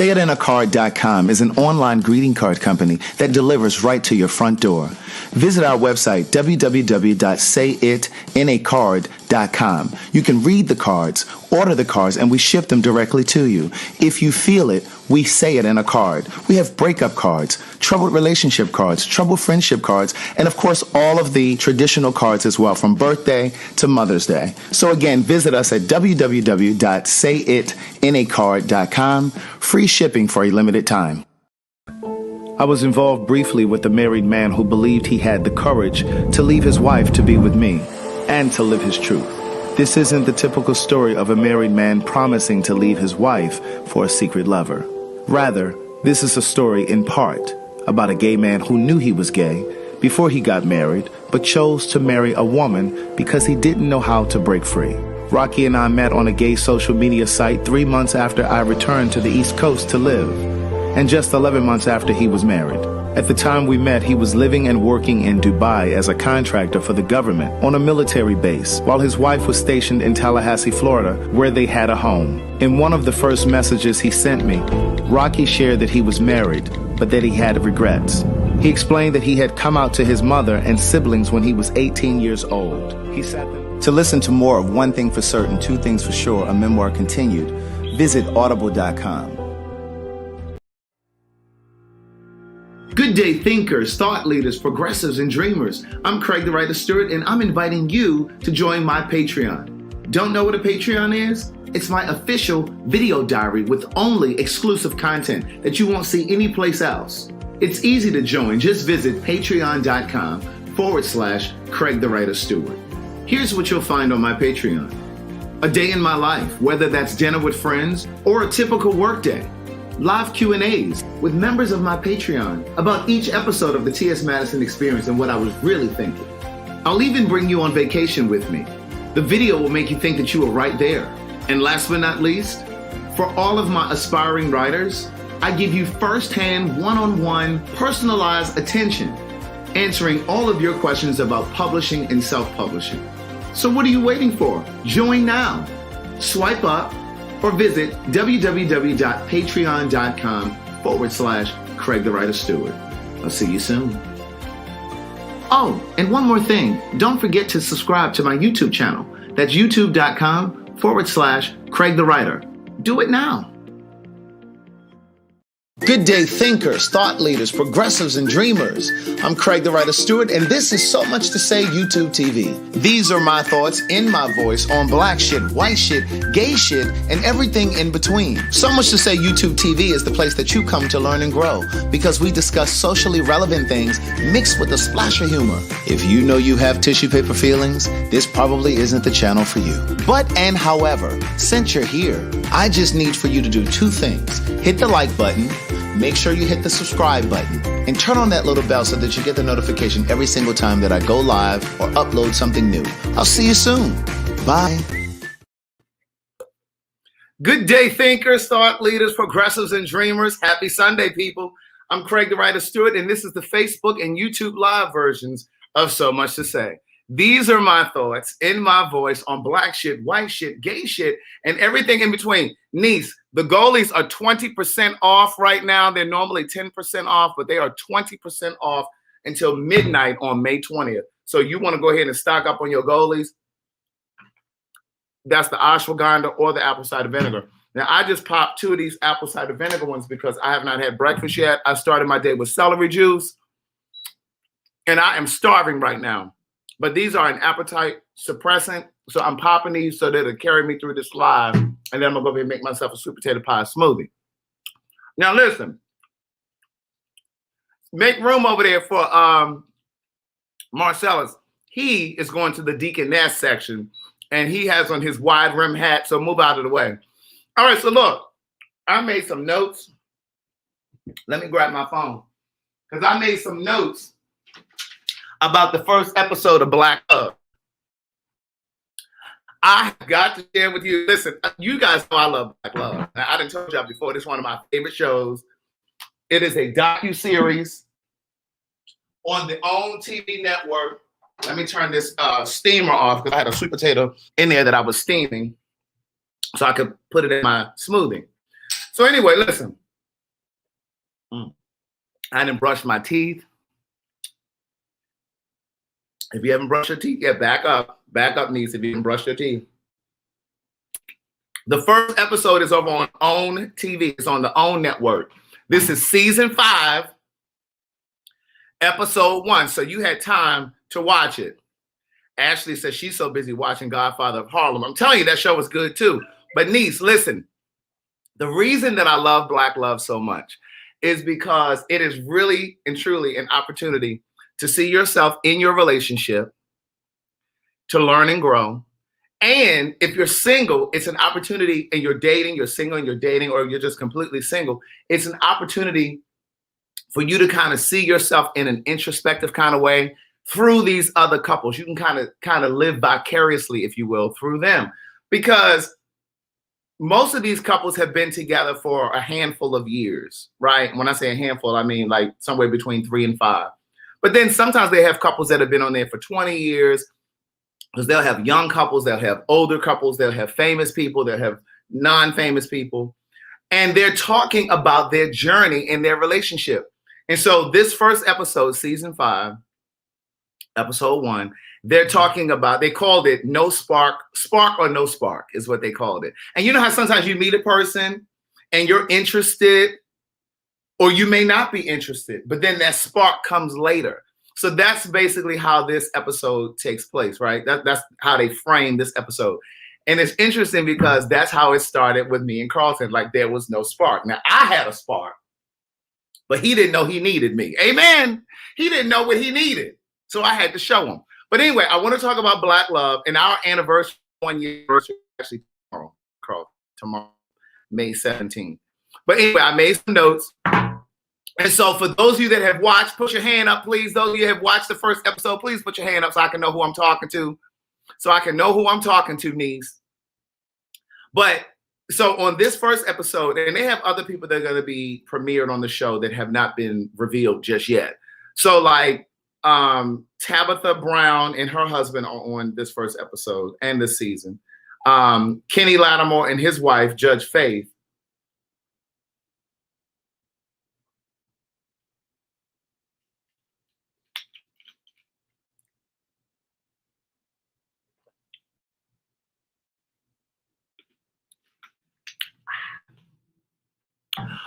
SayItInACard.com is an online greeting card company that delivers right to your front door. Visit our website, www.SayItInACard.com. You can read the cards, order the cards, and we ship them directly to you. If you feel it, we say it in a card. We have breakup cards, troubled relationship cards, troubled friendship cards, and of course all of the traditional cards as well, from birthday to Mother's Day. So again, visit us at www.SayItInACard.com. Free shipping for a limited time. I was involved briefly with a married man who believed he had the courage to leave his wife to be with me and to live his truth. This isn't the typical story of a married man promising to leave his wife for a secret lover. Rather, this is a story in part about a gay man who knew he was gay before he got married, but chose to marry a woman because he didn't know how to break free. Rocky and I met on a gay social media site 3 months after I returned to the East Coast to live, and just 11 months after he was married. At the time we met, he was living and working in Dubai as a contractor for the government on a military base, while his wife was stationed in Tallahassee, Florida, where they had a home. In one of the first messages he sent me, Rocky shared that he was married, but that he had regrets. He explained that he had come out to his mother and siblings when he was 18 years old. He sat there. To listen to more of One Thing for Certain, Two Things for Sure, a memoir continued, visit audible.com. Good day, thinkers, thought leaders, progressives, and dreamers. I'm Craig the Writer Stewart, and I'm inviting you to join my Patreon. Don't know what a Patreon is? It's my official video diary with only exclusive content that you won't see anyplace else. It's easy to join. Just visit patreon.com/Craig the Writer Stewart. Here's what you'll find on my Patreon. A day in my life, whether that's dinner with friends or a typical workday. Live Q&As with members of my Patreon about each episode of the T.S. Madison Experience and what I was really thinking. I'll even bring you on vacation with me. The video will make you think that you were right there. And last but not least, for all of my aspiring writers, I give you firsthand, one-on-one, personalized attention, answering all of your questions about publishing and self-publishing. So what are you waiting for? Join now. Swipe up or visit www.patreon.com/Craig the Writer Stewart. I'll see you soon. Oh, and one more thing. Don't forget to subscribe to my YouTube channel. That's youtube.com/Craig the Writer. Do it now. Good day, thinkers, thought leaders, progressives, and dreamers. I'm Craig the Writer Stewart, and this is So Much to Say YouTube TV. These are my thoughts in my voice on black shit, white shit, gay shit, and everything in between. So Much to Say YouTube TV is the place that you come to learn and grow, because we discuss socially relevant things mixed with a splash of humor. If you know you have tissue paper feelings, this probably isn't the channel for you. However, since you're here, I just need for you to do two things. Hit the like button, make sure you hit the subscribe button, and turn on that little bell so that you get the notification every single time that I go live or upload something new. I'll see you soon. Bye. Good day, thinkers, thought leaders, progressives, and dreamers. Happy Sunday, people. I'm Craig the Writer Stewart, and this is the Facebook and YouTube live versions of So Much to Say. These are my thoughts in my voice on black shit, white shit, gay shit, and everything in between. Niece, the goalies are 20% off right now. They're normally 10% off, but they are 20% off until midnight on May 20th. So you want to go ahead and stock up on your goalies. That's the ashwagandha or the apple cider vinegar. Now, I just popped 2 of these apple cider vinegar ones because I have not had breakfast yet. I started my day with celery juice, and I am starving right now. But these are an appetite suppressant, so I'm popping these so that it'll carry me through this live, and then I'm going to go ahead and make myself a sweet potato pie smoothie. Now, listen. Make room over there for Marcellus. He is going to the Deaconess section, and he has on his wide rim hat, so move out of the way. All right, so look. I made some notes. Let me grab my phone, because I made some notes about the first episode of Black Love. I got to share with you. Listen, you guys know I love Black Love. Now, I done told y'all before, this is one of my favorite shows. It is a docuseries on the OWN TV network. Let me turn this steamer off because I had a sweet potato in there that I was steaming so I could put it in my smoothie. So anyway, listen. I didn't brush my teeth. If you haven't brushed your teeth yet, back up, niece, if you haven't brushed your teeth. The first episode is over on OWN TV. It's on the OWN network. This is season 5, episode 1. So you had time to watch it. Ashley says she's so busy watching Godfather of Harlem. I'm telling you, that show was good too. But niece, listen, the reason that I love Black Love so much is because it is really and truly an opportunity to see yourself in your relationship, to learn and grow. And if you're single, it's an opportunity, and you're dating, you're single and you're dating, or you're just completely single. It's an opportunity for you to kind of see yourself in an introspective kind of way through these other couples. You can kind of live vicariously, if you will, through them. Because most of these couples have been together for a handful of years, right? When I say a handful, I mean like somewhere between 3 and 5. But then sometimes they have couples that have been on there for 20 years, because they'll have young couples, they'll have older couples, they'll have famous people, they'll have non-famous people. And they're talking about their journey in their relationship. And so this first episode, season 5, episode 1, they're talking about, they called it No Spark, Spark or No Spark is what they called it. And you know how sometimes you meet a person and you're interested, or you may not be interested, but then that spark comes later. So that's basically how this episode takes place, right? That's how they frame this episode. And it's interesting because that's how it started with me and Carlton. Like, there was no spark. Now, I had a spark, but he didn't know he needed me. Amen. He didn't know what he needed. So I had to show him. But anyway, I want to talk about Black Love and our anniversary, 1 year anniversary, actually tomorrow, Carl, tomorrow, May 17th. But anyway, I made some notes. And so for those of you that have watched, put your hand up, please. Those of you that have watched the first episode, please put your hand up so I can know who I'm talking to. Niece. But so on this first episode, and they have other people that are going to be premiered on the show that have not been revealed just yet. So like Tabitha Brown and her husband are on this first episode and this season. Kenny Lattimore and his wife, Judge Faith.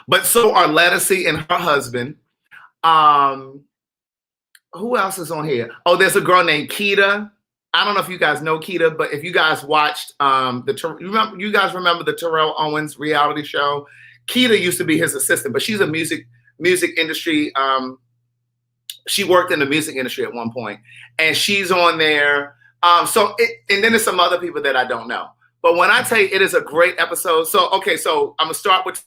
But so are Lettucey and her husband. Who else is on here? Oh, there's a girl named Keita. I don't know if you guys know Keita, but if you guys watched you guys remember the Terrell Owens reality show? Keita used to be his assistant, but she's a music industry. She worked in the music industry at one point, and she's on there. And then there's some other people that I don't know. But when I tell you it is a great episode, so I'm gonna start with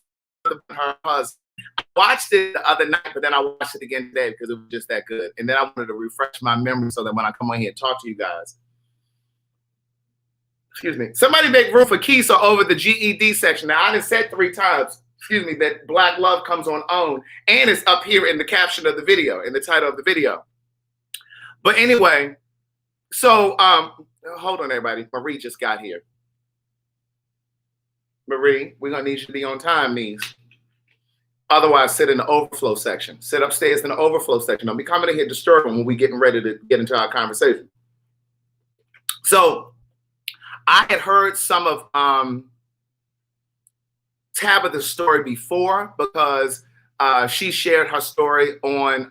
her husband. I watched it the other night, but then I watched it again today because it was just that good. And then I wanted to refresh my memory so that when I come on here and talk to you guys. Excuse me. Somebody make room for Keisa over the GED section. Now, I done said 3 times, that Black Love comes on OWN, and it's up here in the caption of the video, in the title of the video. But anyway, so hold on, everybody. Marie just got here. Marie, we're going to need you to be on time, niece. Otherwise, sit in the overflow section. Sit upstairs in the overflow section. Don't be coming in here disturbing when we're getting ready to get into our conversation. So I had heard some of Tabitha's story before because she shared her story on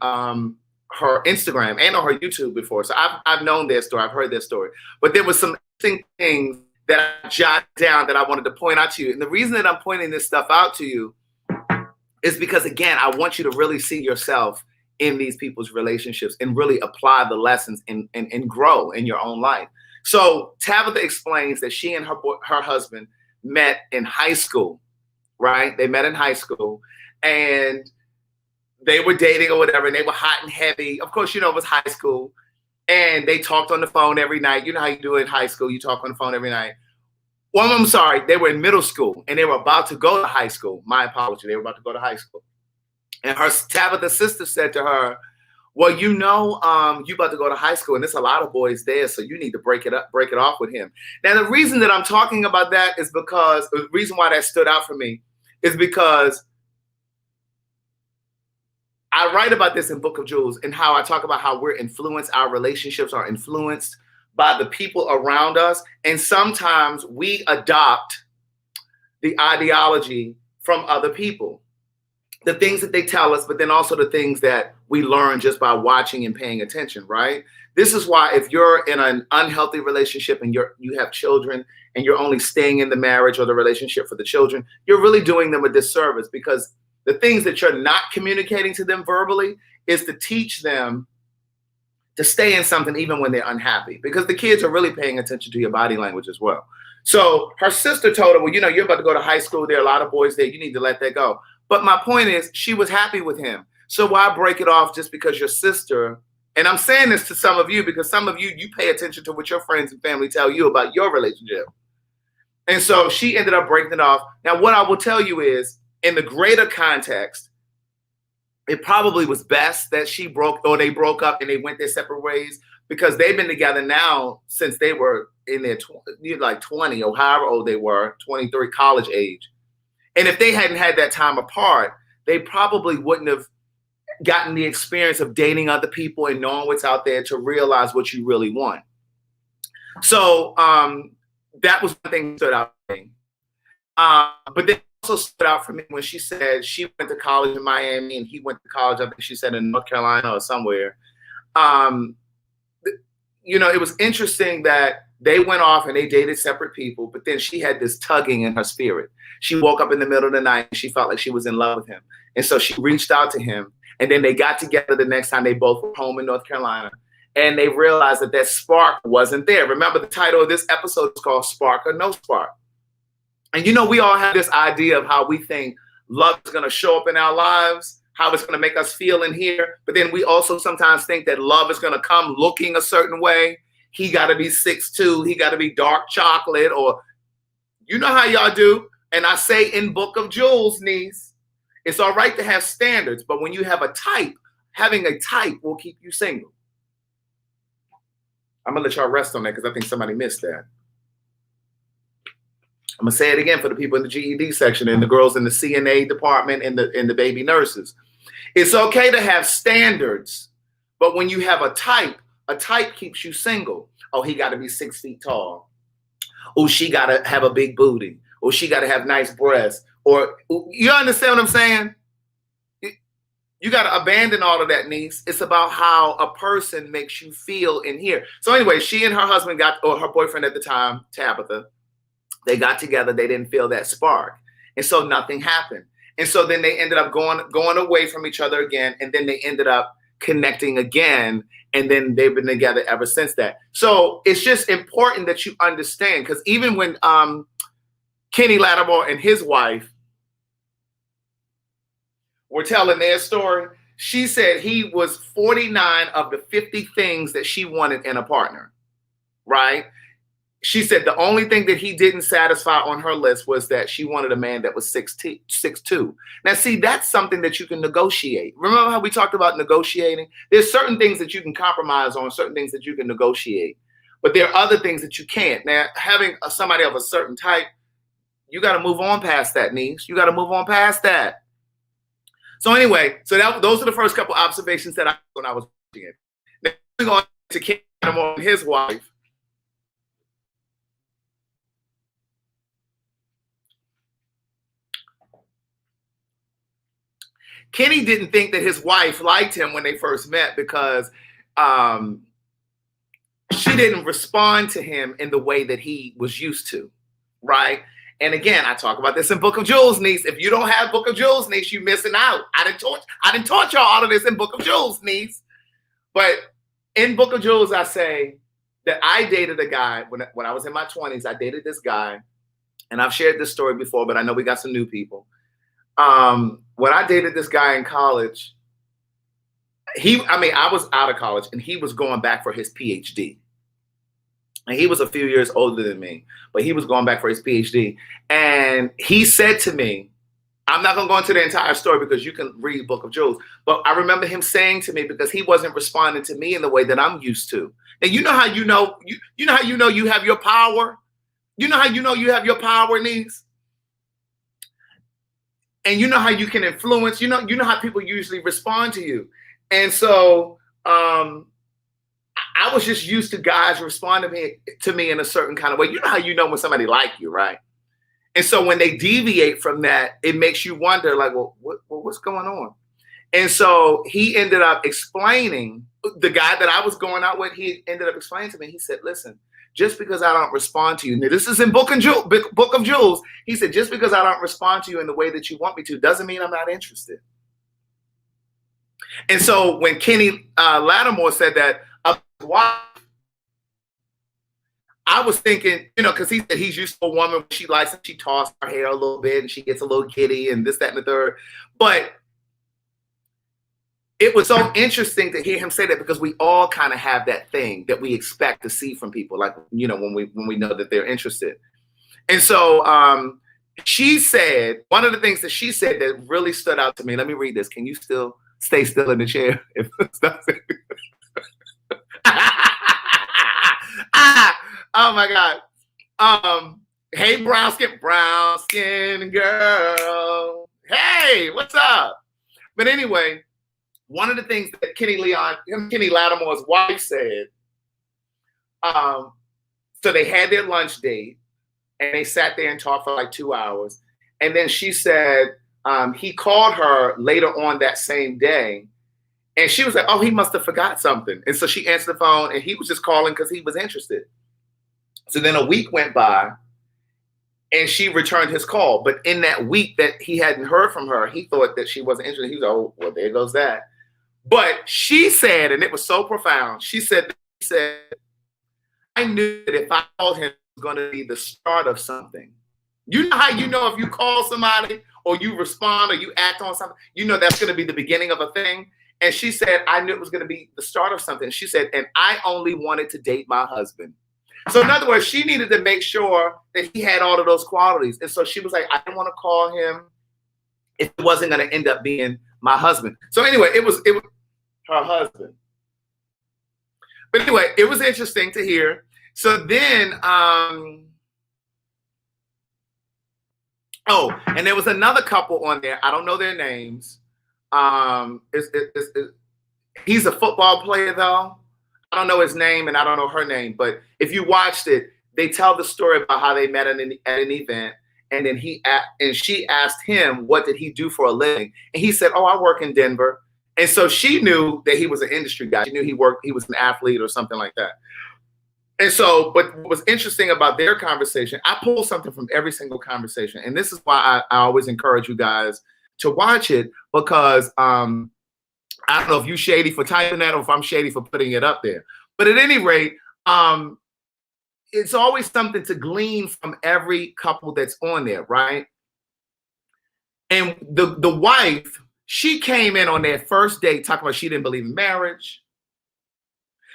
her Instagram and on her YouTube before. So I've known their story. I've heard their story. But there was some interesting things that I jotted down that I wanted to point out to you. And the reason that I'm pointing this stuff out to you is because, again, I want you to really see yourself in these people's relationships and really apply the lessons and grow in your own life. So Tabitha explains that she and her husband met in high school, right? They met in high school and they were dating or whatever, and they were hot and heavy. Of course, it was high school. And they talked on the phone every night. You know how you do it in high school. You talk on the phone every night. Well, I'm sorry. They were in middle school, and they were about to go to high school. My apology. They were about to go to high school. And her Tabitha's sister said to her, well, you about to go to high school, and there's a lot of boys there, so you need to break it off with him. Now, the reason that I'm talking about that is because the reason why that stood out for me is because I write about this in Book of Jewels and how I talk about how we're influenced, our relationships are influenced by the people around us. And sometimes we adopt the ideology from other people, the things that they tell us, but then also the things that we learn just by watching and paying attention, right? This is why if you're in an unhealthy relationship and you have children and you're only staying in the marriage or the relationship for the children, you're really doing them a disservice, because the things that you're not communicating to them verbally is to teach them to stay in something even when they're unhappy, because the kids are really paying attention to your body language as well. So her sister told her, well, you know, you're about to go to high school. There are a lot of boys there. You need to let that go. But my point is, she was happy with him. So why break it off just because your sister, and I'm saying this to some of you because some of you, you pay attention to what your friends and family tell you about your relationship. And so she ended up breaking it off. Now, what I will tell you is, in the greater context, it probably was best that they broke up and they went their separate ways, because they've been together now since they were in their 20 or however old they were, 23, college age. And if they hadn't had that time apart, they probably wouldn't have gotten the experience of dating other people and knowing what's out there to realize what you really want. So that was one thing that stood out for me. But then also stood out for me when she said she went to college in Miami and he went to college, I think she said in North Carolina or somewhere. You know, it was interesting that they went off and they dated separate people, but then she had this tugging in her spirit. She woke up in the middle of the night and she felt like she was in love with him. And so she reached out to him, and then they got together the next time they both were home in North Carolina, and they realized that that spark wasn't there. Remember, the title of this episode is called Spark or No Spark. And you know, we all have this idea of how we think love is going to show up in our lives, how it's going to make us feel in here. But then we also sometimes think that love is going to come looking a certain way. He got to be 6'2", he got to be dark chocolate, or you know how y'all do. And I say in Book of Jewels, niece, it's all right to have standards, but when you have a type, having a type will keep you single. I'm going to let y'all rest on that because I think somebody missed that. I'm going to say it again for the people in the GED section and the girls in the CNA department and the baby nurses. It's okay to have standards, but when you have a type keeps you single. Oh, he got to be 6 feet tall. Oh, she got to have a big booty. Or she got to have nice breasts. Or, you understand what I'm saying? You got to abandon all of that, niece. It's about how a person makes you feel in here. So anyway, she and her husband or her boyfriend at the time, Tabitha, they got together. They didn't feel that spark. And so nothing happened. And so then they ended up going away from each other again. And then they ended up connecting again. And then they've been together ever since that. So it's just important that you understand, because even when Kenny Lattimore and his wife were telling their story, she said he was 49 of the 50 things that she wanted in a partner, right? She said the only thing that he didn't satisfy on her list was that she wanted a man that was 6'2". Now, see, that's something that you can negotiate. Remember how we talked about negotiating? There's certain things that you can compromise on, certain things that you can negotiate, but there are other things that you can't. Now, having somebody of a certain type, you got to move on past that, niece. You got to move on past that. So anyway, those are the first couple observations that I had when I was watching it. Now, moving on to Kenny Lattimore and his wife. Kenny didn't think that his wife liked him when they first met because she didn't respond to him in the way that he was used to, right? And again, I talk about this in Book of Jewels, niece. If you don't have Book of Jewels, niece, you're missing out. I didn't taught y'all all of this in Book of Jewels, niece. But in Book of Jewels, I say that I dated a guy when I was in my 20s. I dated this guy, and I've shared this story before, but I know we got some new people. When I dated this guy in college, I was out of college and he was going back for his PhD. And he was a few years older than me, but he was going back for his PhD. And he said to me, I'm not going to go into the entire story because you can read Book of Jewels, but I remember him saying to me, because he wasn't responding to me in the way that I'm used to. And you know how you know you have your power? You know how you know you have your power, niece? And you know how you can influence, you know how people usually respond to you. And so I was just used to guys responding to me in a certain kind of way. You know how you know when somebody like you, right? And so when they deviate from that, it makes you wonder, like, well, what's going on? And so he ended up explaining, the guy that I was going out with, he ended up explaining to me, he said, listen, just because I don't respond to you, now this is in Book of Jules, he said, just because I don't respond to you in the way that you want me to, doesn't mean I'm not interested. And so when Kenny Lattimore said that, why? I was thinking, you know, because he said he's used to a woman, she likes it, she tosses her hair a little bit and she gets a little giddy and this, that, and the third. But it was so interesting to hear him say that, because we all kind of have that thing that we expect to see from people, like, you know, when we know that they're interested. And so she said, one of the things that she said that really stood out to me, let me read this. Can you still stay still in the chair? Oh my God. Hey, brown skin girl. Hey, what's up? But anyway, one of the things that Kenny Lattimore's wife said, so they had their lunch date and they sat there and talked for like 2 hours. And then she said he called her later on that same day. And she was like, oh, he must have forgot something. And so she answered the phone and he was just calling because he was interested. So then a week went by and she returned his call. But in that week that he hadn't heard from her, he thought that she wasn't interested. He was like, oh, well, there goes that. But she said, and it was so profound, she said, I knew that if I called him, it was going to be the start of something. You know how you know if you call somebody or you respond or you act on something, you know that's going to be the beginning of a thing. And she said, I knew it was going to be the start of something. She said, and I only wanted to date my husband. So in other words, she needed to make sure that he had all of those qualities. And so she was like, I didn't want to call him if it wasn't going to end up being my husband. So anyway, it was her husband. But anyway, it was interesting to hear. So then, oh, and there was another couple on there. I don't know their names. He's a football player though. I don't know his name and I don't know her name, but if you watched it, they tell the story about how they met at an event, and then she asked him what did he do for a living, and he said, "Oh, I work in Denver." And so she knew that he was an industry guy. She knew he was an athlete or something like that. And so, but what was interesting about their conversation, I pulled something from every single conversation, and this is why I always encourage you guys to watch it, because I don't know if you shady for typing that or if I'm shady for putting it up there. But at any rate, it's always something to glean from every couple that's on there, right? And the wife, she came in on their first date talking about she didn't believe in marriage.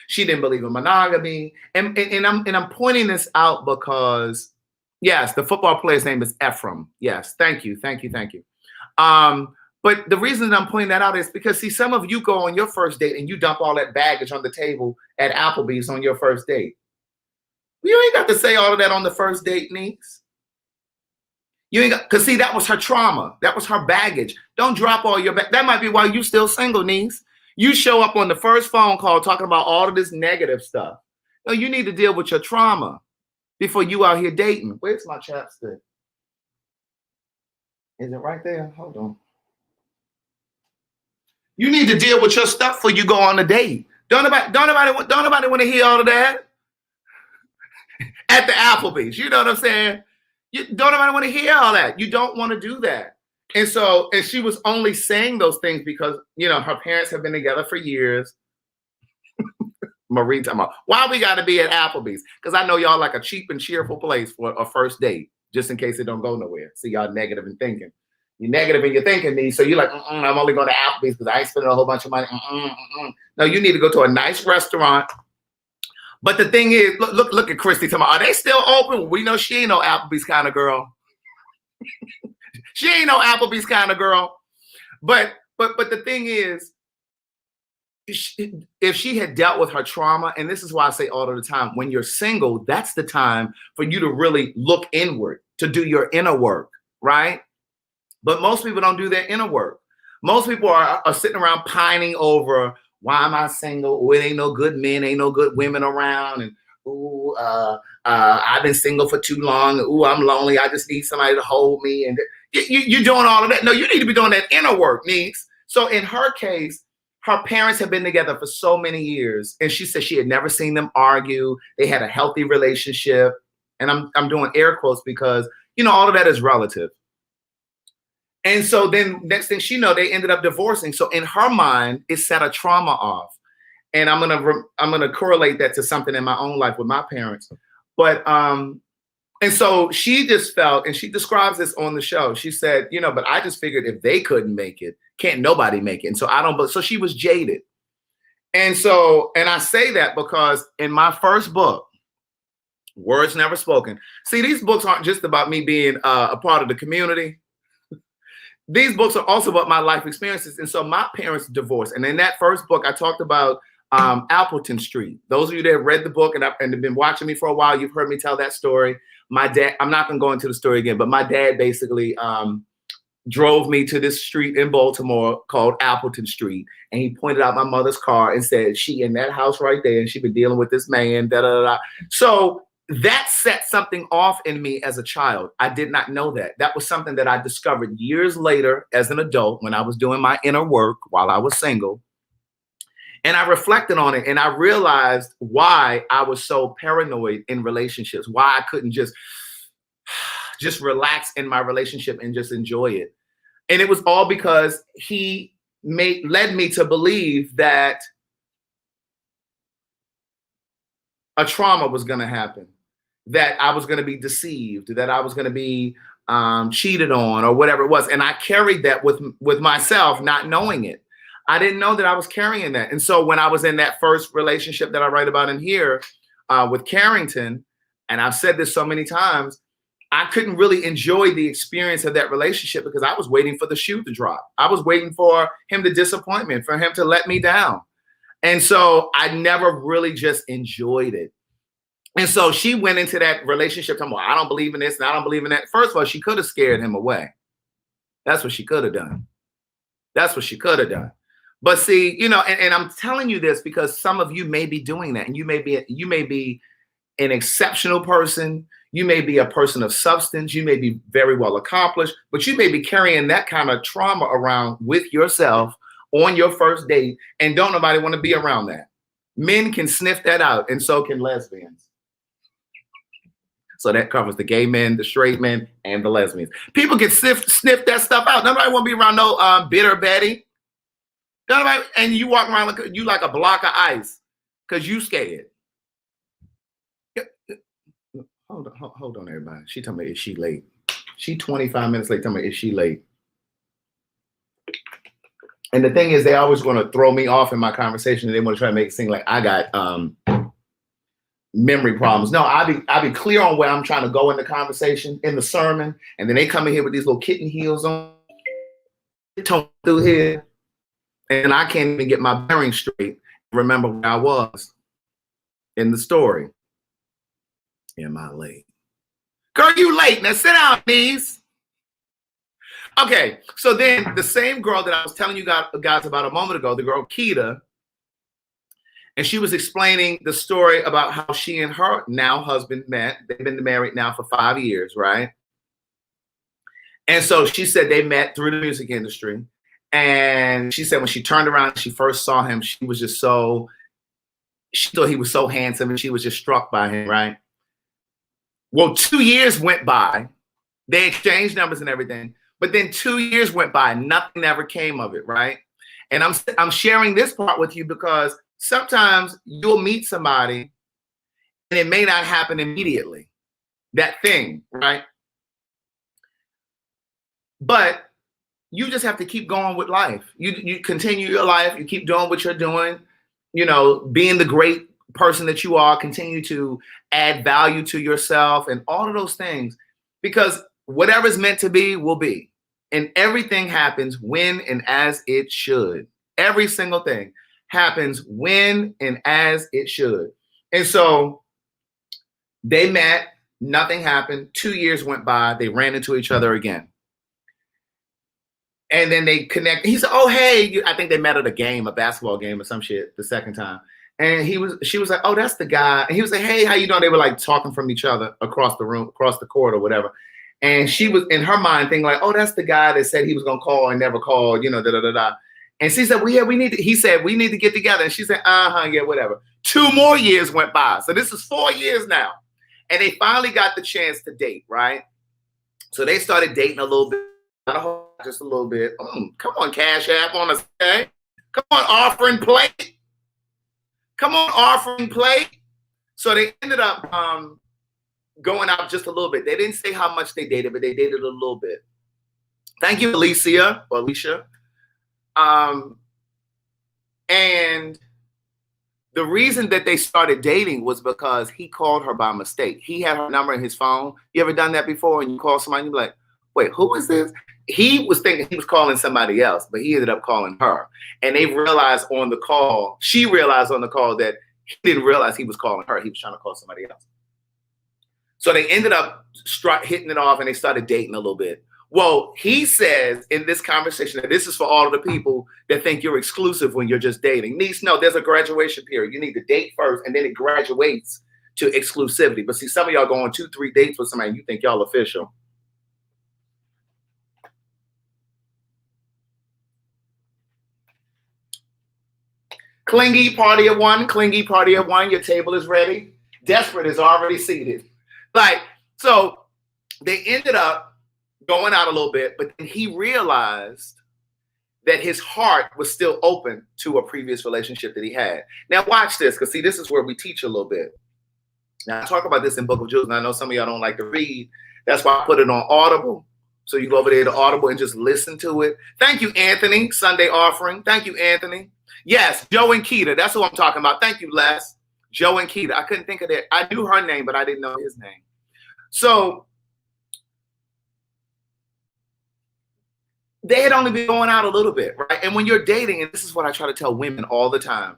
She didn't believe in monogamy. And I'm pointing this out because, yes, the football player's name is Ephraim. Yes, thank you. But the reason that I'm pointing that out is because, see, some of you go on your first date and you dump all that baggage on the table at Applebee's on your first date. You ain't got to say all of that on the first date, Neeks. You ain't got, because see, that was her trauma. That was her baggage. Don't drop all your that might be why you still single, Neeks. You show up on the first phone call talking about all of this negative stuff. No, you need to deal with your trauma before you out here dating. Where's my chapstick? Is it right there? Hold on. You need to deal with your stuff before you go on a date. Don't nobody want to hear all of that at the Applebee's. You know what I'm saying? Don't nobody want to hear all that. You don't want to do that. And so, and she was only saying those things because, you know, her parents have been together for years. Marie talking about, why we got to be at Applebee's? Because I know y'all like a cheap and cheerful place for a first date, just in case it don't go nowhere. See, y'all negative in thinking. You're negative in your thinking, me. So you're like, I'm only going to Applebee's because I ain't spending a whole bunch of money. No, you need to go to a nice restaurant. But the thing is, look at Christy. Talking about, are they still open? We know she ain't no Applebee's kind of girl. She ain't no Applebee's kind of girl. But the thing is, if she had dealt with her trauma, and this is why I say all of the time, when you're single, that's the time for you to really look inward, to do your inner work, right? But most people don't do their inner work. Most people are sitting around pining over, why am I single? Oh, it ain't no good men, ain't no good women around. And ooh, I've been single for too long. Ooh, I'm lonely. I just need somebody to hold me. And you're doing all of that. No, you need to be doing that inner work, Neeks. So in her case, her parents have been together for so many years. And she said she had never seen them argue. They had a healthy relationship. And I'm doing air quotes because, all of that is relative. And so then next thing she know, they ended up divorcing. So in her mind, it set a trauma off. And I'm gonna correlate that to something in my own life with my parents. But and so she just felt, and she describes this on the show. She said, but I just figured if they couldn't make it, can't nobody make it. And so she was jaded. And I say that because in my first book, Words Never Spoken. See, these books aren't just about me being a part of the community. These books are also about my life experiences. And so my parents divorced. And in that first book, I talked about Appleton Street. Those of you that have read the book and have been watching me for a while, you've heard me tell that story. My dad, I'm not going to go into the story again, but my dad basically drove me to this street in Baltimore called Appleton Street. And he pointed out my mother's car and said, she in that house right there. And she'd been dealing with this man, da, da, da. So that set something off in me as a child. I did not know that. That was something that I discovered years later as an adult when I was doing my inner work while I was single. And I reflected on it and I realized why I was so paranoid in relationships, why I couldn't just relax in my relationship and just enjoy it. And it was all because he led me to believe that a trauma was going to happen, that I was going to be deceived, that I was going to be cheated on or whatever it was. And I carried that with myself, not knowing it. I didn't know that I was carrying that. And so when I was in that first relationship that I write about in here with Carrington, and I've said this so many times, I couldn't really enjoy the experience of that relationship because I was waiting for the shoe to drop. I was waiting for him to disappoint me, for him to let me down. And so I never really just enjoyed it. And so she went into that relationship talking about, I don't believe in this and I don't believe in that. First of all, she could have scared him away. That's what she could have done. That's what she could have done. But see, and I'm telling you this because some of you may be doing that, and you may be an exceptional person. You may be a person of substance. You may be very well accomplished, but you may be carrying that kind of trauma around with yourself on your first date, and don't nobody want to be around that. Men can sniff that out, and so can lesbians. So that covers the gay men, the straight men, and the lesbians. People can sniff that stuff out. Nobody want to be around no bitter Betty. Nobody, and you walk around like a block of ice because you scared. Hold on, everybody. She telling me, is she late? She 25 minutes late. Tell me, is she late? And the thing is, they always want to throw me off in my conversation, and they want to try to make it seem like I got memory problems. No, I be clear on where I'm trying to go in the conversation, in the sermon, and then they come in here with these little kitten heels on, through here, and I can't even get my bearings straight. Remember where I was in the story. Am I late? Girl, you late. Now sit down, please. Okay, so then the same girl that I was telling you guys about a moment ago, the girl Keita, and she was explaining the story about how she and her now husband met. They've been married now for 5 years, right? And so she said they met through the music industry. And she said when she turned around, she first saw him, she thought he was so handsome and she was just struck by him, right? Well, 2 years went by. They exchanged numbers and everything. But then 2 years went by. Nothing ever came of it, right? And I'm sharing this part with you because sometimes you'll meet somebody and it may not happen immediately. That thing, right? But you just have to keep going with life. You continue your life. You keep doing what you're doing. Being the great person that you are, continue to add value to yourself and all of those things, because whatever's meant to be will be. And everything happens when and as it should. Every single thing happens when and as it should. And so they met, nothing happened. 2 years went by, they ran into each other again. And then they connect. He said, "Oh, hey," I think they met at a game, a basketball game or some shit the second time. And she was like, "Oh, that's the guy." And he was like, "Hey, how you doing?" They were like talking from each other across the room, across the court or whatever. And she was in her mind thinking like, "Oh, that's the guy that said he was going to call and never called, da, da, da, da." And she said, "Well, yeah, he said, we need to get together." And she said, yeah, whatever. 2 more years went by. So this is 4 years now. And they finally got the chance to date, right? So they started dating a little bit. Not a whole, just a little bit. Come on, Cash App on us, okay? Come on, offering plate. Come on, offering plate. So they ended up going out just a little bit. They didn't say how much they dated, but they dated a little bit. Thank you, Alicia. And the reason that they started dating was because he called her by mistake. He had her number in his phone. You ever done that before? And you call somebody and you're like, wait, who is this? He was thinking he was calling somebody else, but he ended up calling her. And they realized on the call, she realized on the call that he didn't realize he was calling her. He was trying to call somebody else. So they ended up hitting it off and they started dating a little bit. Well, he says in this conversation, and this is for all of the people that think you're exclusive when you're just dating. Niece, no, there's a graduation period. You need to date first and then it graduates to exclusivity. But see, some of y'all go on 2-3 dates with somebody and you think y'all official. Clingy party of one, your table is ready. Desperate is already seated. So they ended up going out a little bit, but then he realized that his heart was still open to a previous relationship that he had. Now watch this, because see, this is where we teach a little bit. Now I talk about this in Book of Jewels, and I know some of y'all don't like to read. That's why I put it on Audible. So you go over there to Audible and just listen to it. Thank you, Anthony. Sunday offering. Thank you, Anthony. Yes, Joe and Keita. That's who I'm talking about. Thank you, Les. Joe and Keita. I couldn't think of that. I knew her name, but I didn't know his name. So they had only been going out a little bit, right? And when you're dating, and this is what I try to tell women all the time,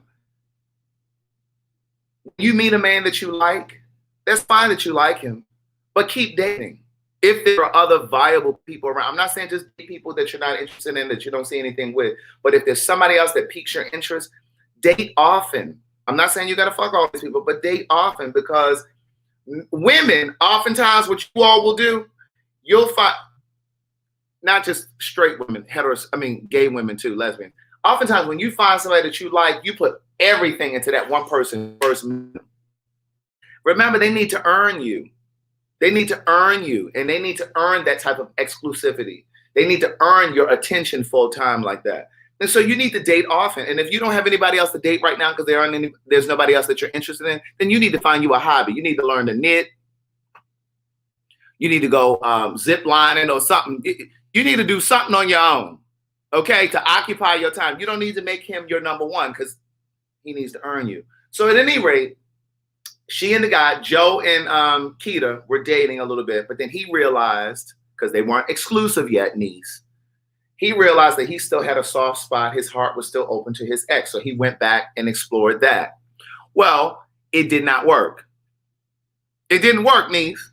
you meet a man that you like, that's fine that you like him, but keep dating. If there are other viable people around, I'm not saying just people that you're not interested in, that you don't see anything with, but if there's somebody else that piques your interest, date often. I'm not saying you got to fuck all these people, but date often, because women, oftentimes what you all will do, you'll find, not just straight women, gay women too, lesbian. Oftentimes when you find somebody that you like, you put everything into that one person first. Remember, they need to earn you. They need to earn you, and they need to earn that type of exclusivity. They need to earn your attention full time like that. And so you need to date often. And if you don't have anybody else to date right now because there's nobody else that you're interested in, then you need to find you a hobby. You need to learn to knit. You need to go zip lining or something. You need to do something on your own, okay, to occupy your time. You don't need to make him your number one because he needs to earn you. So at any rate, she and the guy, Joe and Keita, were dating a little bit, but then he realized, because they weren't exclusive yet, niece, he realized that he still had a soft spot. His heart was still open to his ex. So he went back and explored that. Well, it did not work. It didn't work, niece.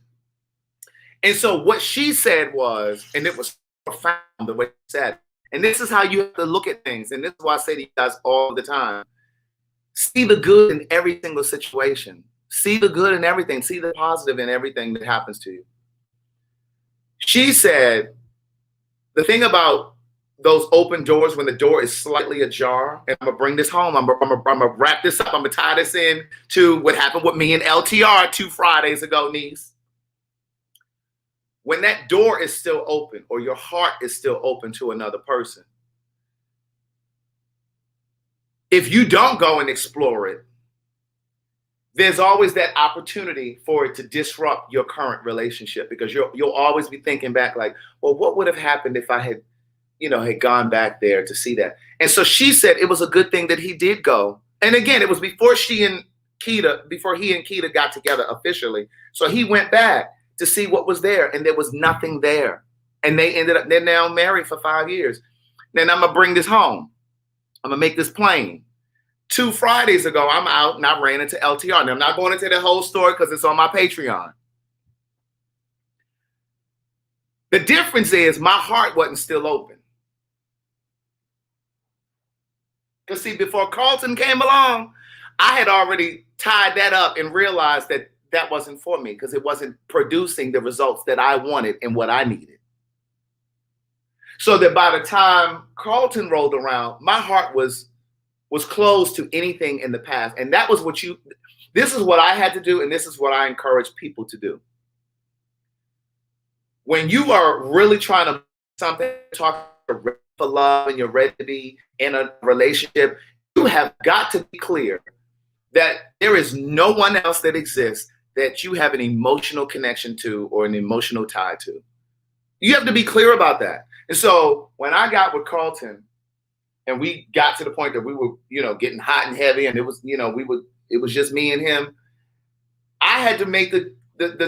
And so what she said was, and it was profound the way she said it, and this is how you have to look at things. And this is why I say to you guys all the time, see the good in every single situation. See the good in everything. See the positive in everything that happens to you. She said, the thing about those open doors, when the door is slightly ajar, and I'm going to bring this home, I'm going to wrap this up, I'm going to tie this in to what happened with me and LTR 2 Fridays ago, niece. When that door is still open, or your heart is still open to another person, if you don't go and explore it, there's always that opportunity for it to disrupt your current relationship, because you'll always be thinking back like, well, what would have happened if I had gone back there to see that? And so she said it was a good thing that he did go. And again, it was before he and Keita got together officially. So he went back to see what was there, and there was nothing there. And they're now married for 5 years. Then I'm gonna bring this home. I'm gonna make this plain. 2 Fridays ago, I'm out and I ran into LTR. Now, I'm not going into the whole story because it's on my Patreon. The difference is my heart wasn't still open. Because see, before Carlton came along, I had already tied that up and realized that that wasn't for me because it wasn't producing the results that I wanted and what I needed. So that by the time Carlton rolled around, my heart was closed to anything in the past. And that was this is what I had to do. And this is what I encourage people to do. When you are really trying to something, talk for love and you're ready to be in a relationship, you have got to be clear that there is no one else that exists that you have an emotional connection to or an emotional tie to. You have to be clear about that. And so when I got with Carlton and we got to the point that we were, getting hot and heavy and it was, it was just me and him, I had to make the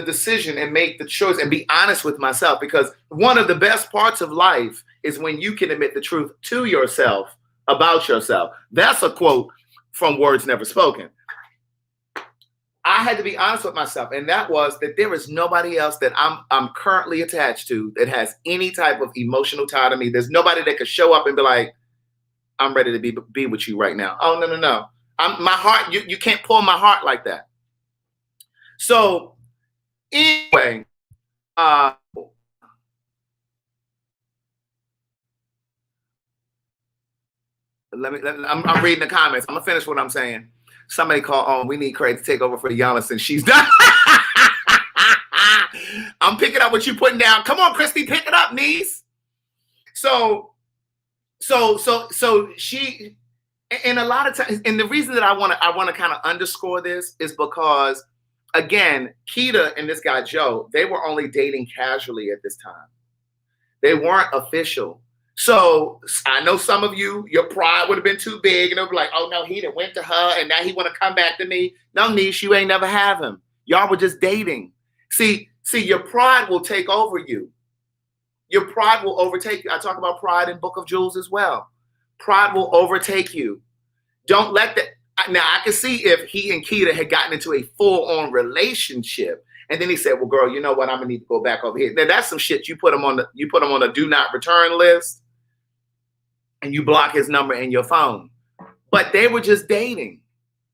decision and make the choice and be honest with myself, because one of the best parts of life is when you can admit the truth to yourself about yourself. That's a quote from Words Never Spoken. I had to be honest with myself, and that was that there is nobody else that I'm currently attached to that has any type of emotional tie to me. There's nobody that could show up and be like, I'm ready to be with you right now. Oh, no. My heart, you can't pull my heart like that. So anyway, I'm reading the comments. I'm gonna finish what I'm saying. Somebody called we need Craig to take over for Giannis, and she's done. I'm picking up what you're putting down. Come on, Christy, pick it up, niece. So she, and a lot of times, and the reason that I want to kind of underscore this is because, again, Keita and this guy Joe, they were only dating casually at this time. They weren't official. So I know some of you, your pride would have been too big, and they'll be like, oh no, he done went to her and now he want to come back to me. No, niece, you ain't never have him. Y'all were just dating. See, your pride will take over you. Your pride will overtake you. I talk about pride in Book of Jewels as well. Pride will overtake you. Don't let that. Now I can see if he and Keita had gotten into a full-on relationship, and then he said, well, girl, you know what? I'm gonna need to go back over here. Now that's some shit you put him on the do not return list. And you block his number in your phone. But they were just dating.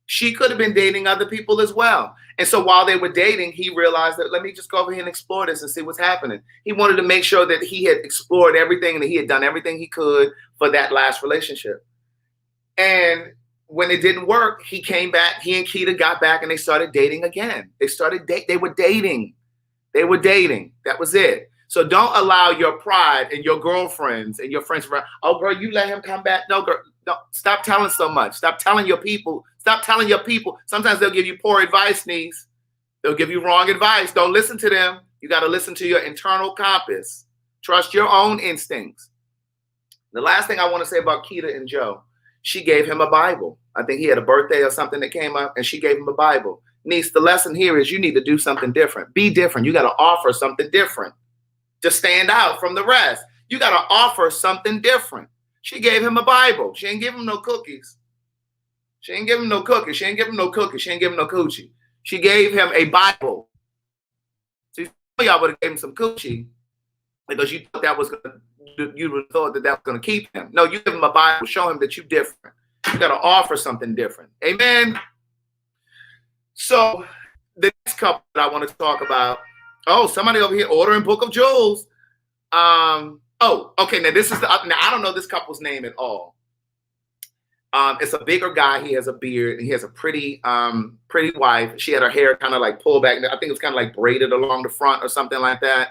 She could have been dating other people as well. And so while they were dating, he realized that let me just go over here and explore this and see what's happening. He wanted to make sure that he had explored everything and that he had done everything he could for that last relationship. And when it didn't work, he came back. He and Keita got back and they started dating again. They were dating. They were dating. That was it. So don't allow your pride and your girlfriends and your friends around. Oh, girl, you let him come back. No, girl, no. Stop telling so much. Stop telling your people. Stop telling your people. Sometimes they'll give you poor advice, niece. They'll give you wrong advice. Don't listen to them. You got to listen to your internal compass. Trust your own instincts. The last thing I want to say about Keita and Joe, she gave him a Bible. I think he had a birthday or something that came up, and she gave him a Bible. Niece, the lesson here is you need to do something different. Be different. You got to offer something different to stand out from the rest. You got to offer something different. She gave him a Bible. She ain't give him no cookies. She ain't give him no cookies. She ain't give him no cookies. She ain't give him no coochie. She gave him a Bible. See, some of y'all would have gave him some coochie because you thought you would have thought that was going to keep him. No, you give him a Bible. Show him that you're different. You got to offer something different. Amen. So the next couple that I want to talk about. Oh, somebody over here ordering Book of Jewels. Oh, okay. Now this is now I don't know this couple's name at all. It's a bigger guy. He has a beard. And he has a pretty wife. She had her hair kind of like pulled back. I think it was kind of like braided along the front or something like that.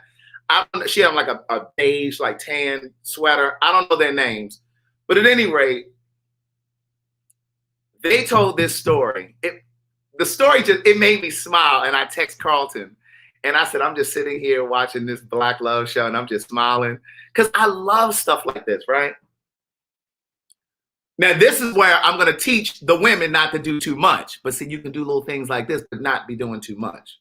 She had like a beige, like tan sweater. I don't know their names, but at any rate, they told this story. The story it made me smile, and I text Carlton. And I said, I'm just sitting here watching this Black Love show and I'm just smiling because I love stuff like this, right? Now, this is where I'm going to teach the women not to do too much. But see, you can do little things like this, but not be doing too much.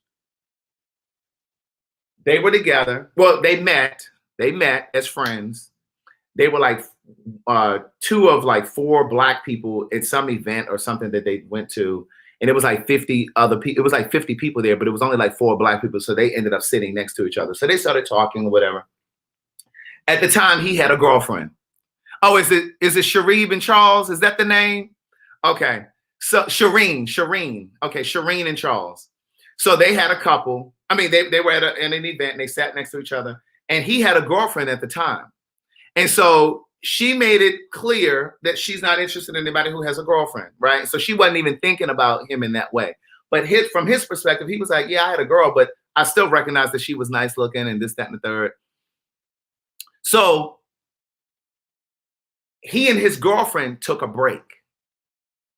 They were together. Well, they met as friends. They were like two of like four Black people at some event or something that they went to. And it was like 50 other people. It was like 50 people there, but it was only like 4 Black people. So they ended up sitting next to each other. So they started talking or whatever. At the time, he had a girlfriend. Oh, is it Sharib and Charles? Is that the name? Okay. So Shireen. Okay, Shireen and Charles. So they had a couple. I mean, they were at an event and they sat next to each other. And he had a girlfriend at the time. And so she made it clear that she's not interested in anybody who has a girlfriend, right? So she wasn't even thinking about him in that way. But from his perspective, he was like, yeah, I had a girl, but I still recognized that she was nice looking and this, that, and the third. So he and his girlfriend took a break.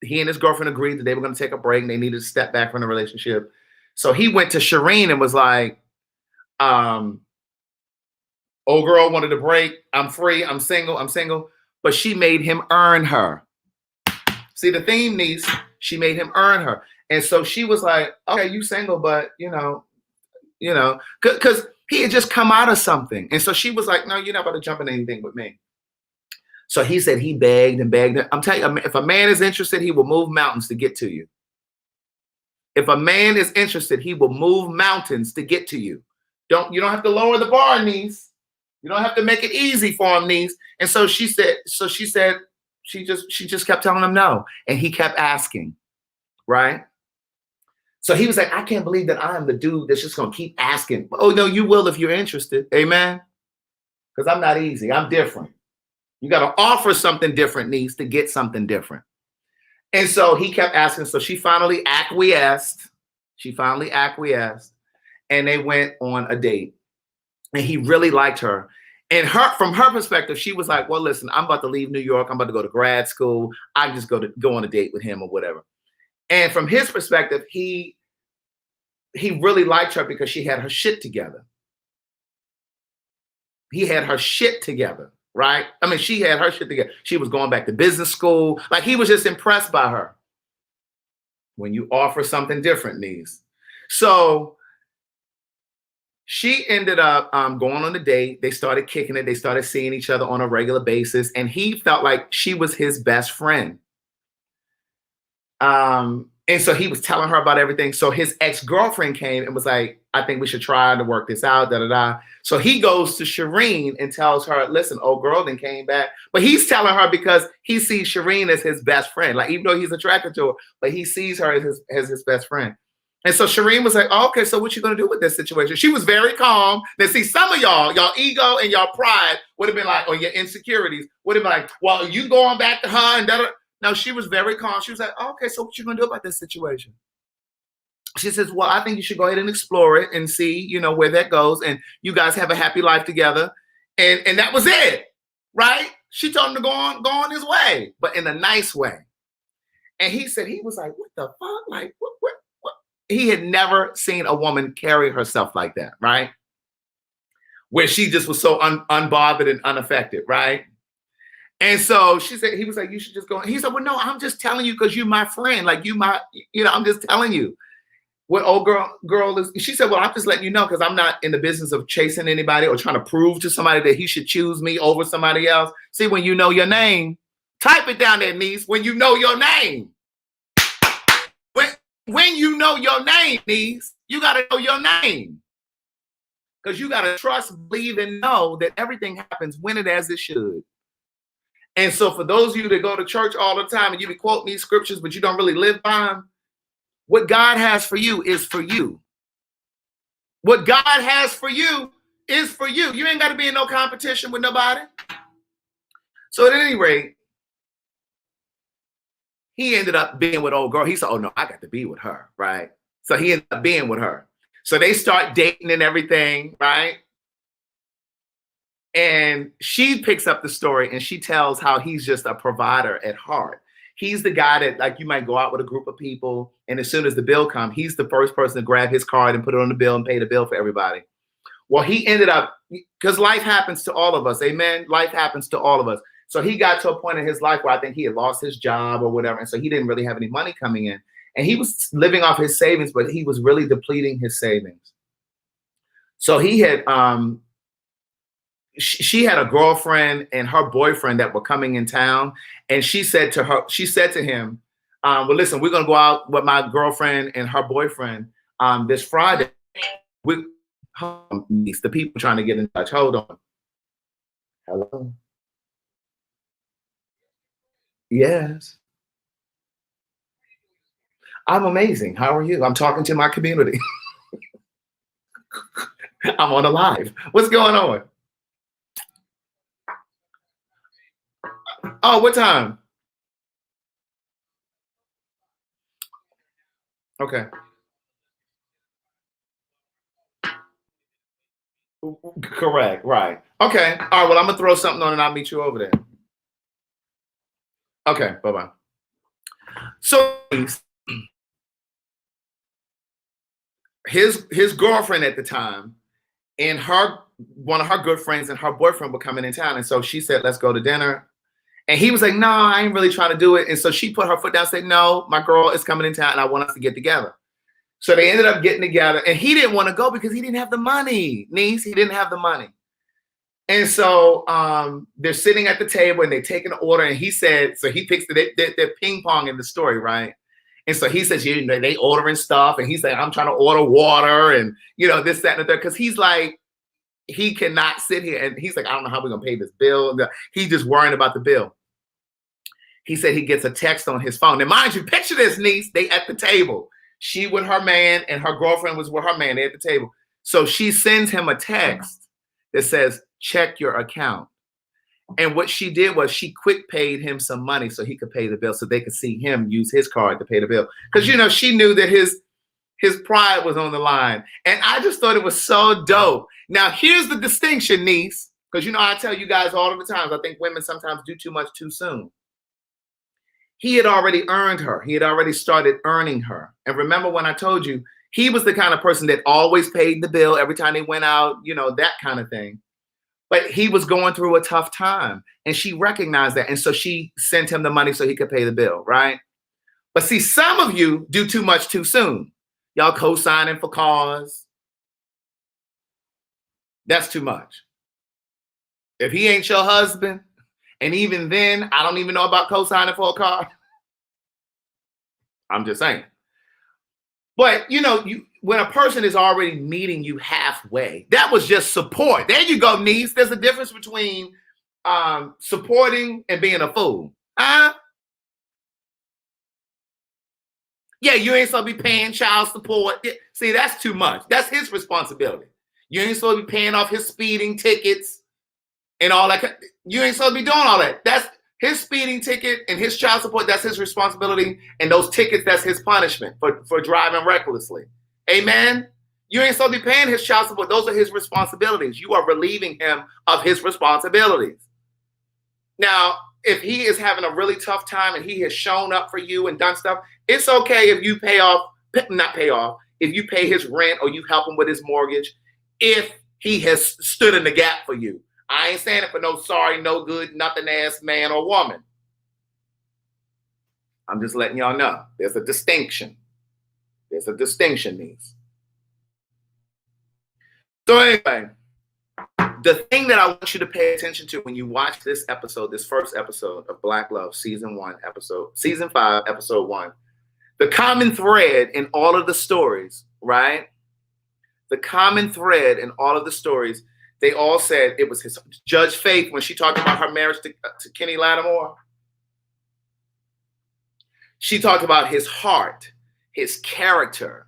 He and his girlfriend agreed that they were going to take a break and they needed to step back from the relationship. So he went to Shireen and was like, old girl wanted a break. I'm free. I'm single. But she made him earn her. See the theme, niece? She made him earn her. And so she was like, okay, you single, but because he had just come out of something. And so she was like, no, you're not about to jump in anything with me. So he said he begged and begged. I'm telling you, if a man is interested, he will move mountains to get to you. If a man is interested, he will move mountains to get to you. You don't have to lower the bar, niece. You don't have to make it easy for him, niece. And so she just kept telling him no. And he kept asking, right? So he was like, I can't believe that I am the dude that's just going to keep asking. Oh, no, you will if you're interested. Amen? Because I'm not easy. I'm different. You got to offer something different, niece, to get something different. And so he kept asking. So she finally acquiesced. And they went on a date. And he really liked her. And from her perspective, she was like, well, listen, I'm about to leave New York. I'm about to go to grad school. I just go on a date with him or whatever. And from his perspective, he really liked her because she had her shit together. He had her shit together, right? I mean, she had her shit together. She was going back to business school. Like, he was just impressed by her. When you offer something different, niece. So she ended up going on a date. They started kicking it. They started seeing each other on a regular basis. And he felt like she was his best friend. And so he was telling her about everything. So his ex-girlfriend came and was like, I think we should try to work this out, So he goes to Shireen and tells her, listen, old girl then came back. But he's telling her because he sees Shireen as his best friend. Like, even though he's attracted to her, but he sees her as his best friend. And so Shireen was like, oh, okay, so what you going to do with this situation? She was very calm. Now, see, some of y'all ego and y'all pride would have been like, or your insecurities would have been like, well, you going back to her and da-da. No, she was very calm. She was like, oh, okay, so what you going to do about this situation? She says, well, I think you should go ahead and explore it and see, where that goes. And you guys have a happy life together. And that was it, right? She told him to go on his way, but in a nice way. And he said, he was like, what the fuck? Like, what? He had never seen a woman carry herself like that, right? Where she just was so unbothered and unaffected, right? And so he was like, you should just go. He said, well, no, I'm just telling you because you're my friend. Like, I'm just telling you. What old girl is, she said, well, I'm just letting you know because I'm not in the business of chasing anybody or trying to prove to somebody that he should choose me over somebody else. See, when you know your name, type it down there, niece, when you know your name. When you know your name, niece, you got to know your name. Because you got to trust, believe, and know that everything happens when and as it should. And so for those of you that go to church all the time and you be quoting these scriptures, but you don't really live by them, what God has for you is for you. What God has for you is for you. You ain't got to be in no competition with nobody. So at any rate, he ended up being with old girl. He said, oh, no, I got to be with her, right? So he ended up being with her. So they start dating and everything, right? And she picks up the story and she tells how he's just a provider at heart. He's the guy that, like, you might go out with a group of people, and as soon as the bill comes, he's the first person to grab his card and put it on the bill and pay the bill for everybody. Well, he ended up, because life happens to all of us, amen? Life happens to all of us. So he got to a point in his life where I think he had lost his job or whatever, and so he didn't really have any money coming in. And he was living off his savings, but he was really depleting his savings. So he had, she had a girlfriend and her boyfriend that were coming in town. And she said to him, well, listen, we're going to go out with my girlfriend and her boyfriend this Friday. The people trying to get in touch. Hold on. Hello. Yes. I'm amazing. How are you? I'm talking to my community. I'm on a live. What's going on? Oh, what time? Okay. Correct. Right. Okay. All right. Well, I'm gonna throw something on and I'll meet you over there. Okay. Bye bye. So his girlfriend at the time and one of her good friends and her boyfriend were coming in town, and so she said, "Let's go to dinner." And he was like, "No, I ain't really trying to do it." And so she put her foot down, and said, "No, my girl is coming in town, and I want us to get together." So they ended up getting together, and he didn't want to go because he didn't have the money. Niece, he didn't have the money. And so they're sitting at the table and they're taking an order. And he said, so he picks they're ping pong in the story, right? And so he says, you know, they ordering stuff. And he's like, I'm trying to order water and, you know, this, that, and the third. Because he's like, he cannot sit here. And he's like, I don't know how we're going to pay this bill. He's just worrying about the bill. He said he gets a text on his phone. Now, mind you, picture this, niece. They at the table. She with her man and her girlfriend was with her man. They at the table. So she sends him a text that says, check your account. And what she did was she quick paid him some money so he could pay the bill, so they could see him use his card to pay the bill. Because, you know, she knew that his pride was on the line. And I just thought it was so dope. Now, here's the distinction, niece, because, you know, I tell you guys all of the time, I think women sometimes do too much too soon. He had already earned her. He had already started earning her. And remember when I told you, he was the kind of person that always paid the bill every time they went out, you know, that kind of thing. But he was going through a tough time, and she recognized that. And so she sent him the money so he could pay the bill, right? But see, some of you do too much too soon. Y'all co-signing for cars. That's too much. If he ain't your husband, and even then, I don't even know about co-signing for a car. I'm just saying. But, you know, when a person is already meeting you halfway, that was just support. There you go, niece. There's a difference between supporting and being a fool. Yeah, you ain't supposed to be paying child support. See, that's too much. That's his responsibility. You ain't supposed to be paying off his speeding tickets and all that. You ain't supposed to be doing all that. That's his speeding ticket and his child support. That's his responsibility. And those tickets, that's his punishment for driving recklessly. Amen. You ain't supposed to be paying his child support. Those are his responsibilities. You are relieving him of his responsibilities. Now, if he is having a really tough time and he has shown up for you and done stuff, it's okay if you if you pay his rent or you help him with his mortgage, if he has stood in the gap for you. I ain't saying it for no sorry, no good, nothing ass man or woman. I'm just letting y'all know. There's a distinction. There's a distinction, niece. So anyway, the thing that I want you to pay attention to when you watch this episode, this first episode of Black Love, season 5, episode 1, the common thread in all of the stories, right? The common thread in all of the stories, they all said it was his Judge Faith when she talked about her marriage to Kenny Lattimore. She talked about his heart, his character.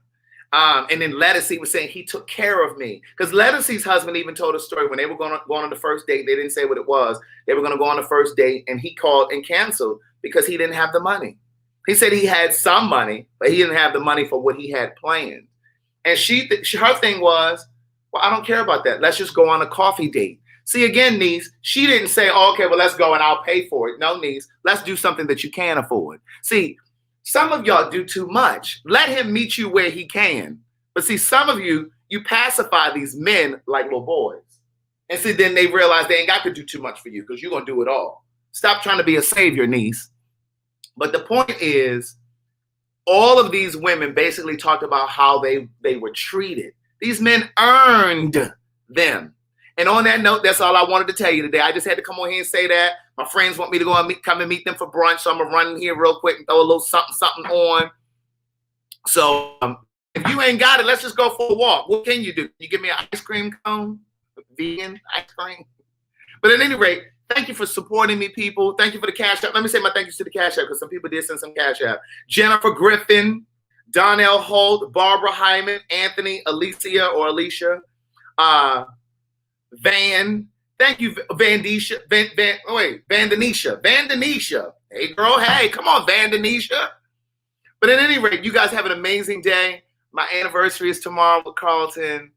And then Lettucey was saying he took care of me. Because Lettucey's husband even told a story when they were going on the first date. They didn't say what it was. They were going to go on the first date, and he called and canceled because he didn't have the money. He said he had some money, but he didn't have the money for what he had planned. And her thing was, well, I don't care about that. Let's just go on a coffee date. See, again, niece, she didn't say, oh, okay, well, let's go and I'll pay for it. No, niece, let's do something that you can afford. See, some of y'all do too much. Let him meet you where he can. But see, some of you pacify these men like little boys. And see, then they realize they ain't got to do too much for you because you're going to do it all. Stop trying to be a savior, niece. But the point is, all of these women basically talked about how they were treated. These men earned them. And on that note, that's all I wanted to tell you today. I just had to come on here and say that. My friends want me to go and come and meet them for brunch, so I'm going to run in here real quick and throw a little something on. So if you ain't got it, let's just go for a walk. What can you do? Can you give me an ice cream cone? Vegan ice cream? But at any rate, thank you for supporting me, people. Thank you for the Cash App. Let me say my thank yous to the Cash App because some people did send some Cash App. Jennifer Griffin, Donnell Holt, Barbara Hyman, Anthony, Alicia, Van. Thank you, Vandenisha. Vandenisha. Hey, girl. Hey, come on, Vandenisha. But at any rate, you guys have an amazing day. My anniversary is tomorrow with Carlton,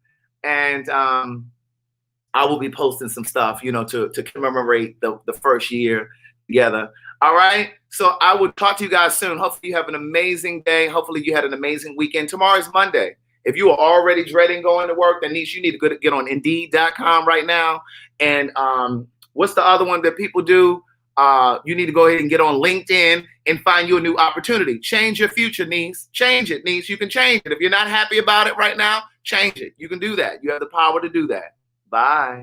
and I will be posting some stuff, to commemorate the first year together. All right. So I will talk to you guys soon. Hopefully you have an amazing day. Hopefully you had an amazing weekend. Tomorrow is Monday. If you are already dreading going to work, then you need to get on Indeed.com right now. And what's the other one that people do? You need to go ahead and get on LinkedIn and find you a new opportunity. Change your future, niece. Change it, niece. You can change it. If you're not happy about it right now, change it. You can do that. You have the power to do that. Bye.